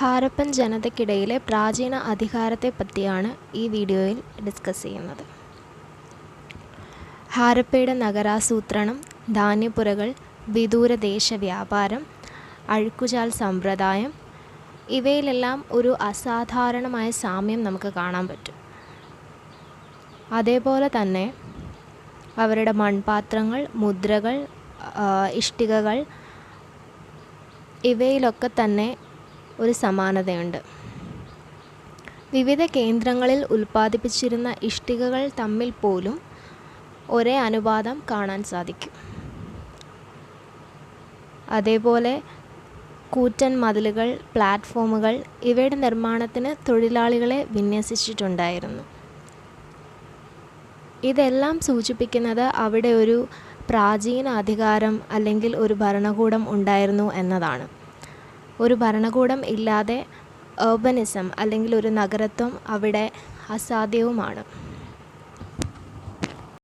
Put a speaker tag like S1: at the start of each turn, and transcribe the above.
S1: ഹാരപ്പൻ ജനതയ്ക്കിടയിലെ പ്രാചീന അധികാരത്തെപ്പറ്റിയാണ് ഈ വീഡിയോയിൽ ഡിസ്കസ് ചെയ്യുന്നത്. ഹാരപ്പയുടെ നഗരാസൂത്രണം, ധാന്യപ്പുരകൾ, വിദൂരദേശ വ്യാപാരം, അഴുക്കുചാൽ സമ്പ്രദായം ഇവയിലെല്ലാം ഒരു അസാധാരണമായ സാമ്യം നമുക്ക് കാണാൻ പറ്റും. അതേപോലെ തന്നെ അവരുടെ മൺപാത്രങ്ങൾ, മുദ്രകൾ, ഇഷ്ടികകൾ ഇവയിലൊക്കെ തന്നെ ഒരു സമാനതയുണ്ട്. വിവിധ കേന്ദ്രങ്ങളിൽ ഉൽപ്പാദിപ്പിച്ചിരുന്ന ഇഷ്ടികകൾ തമ്മിൽ പോലും ഒരേ അനുപാതം കാണാൻ സാധിക്കും. അതേപോലെ കൂറ്റൻ മതിലുകൾ, പ്ലാറ്റ്ഫോമുകൾ ഇവയുടെ നിർമ്മാണത്തിന് തൊഴിലാളികളെ വിന്യസിച്ചിട്ടുണ്ടായിരുന്നു. ഇതെല്ലാം സൂചിപ്പിക്കുന്നത് അവിടെ ഒരു പ്രാചീന അധികാരം അല്ലെങ്കിൽ ഒരു ഭരണകൂടം ഉണ്ടായിരുന്നു എന്നതാണ്. ഒരു ഭരണകൂടം ഇല്ലാതെ അർബനിസം അല്ലെങ്കിൽ ഒരു നഗരത്വം അവിടെ അസാധ്യവുമാണ്.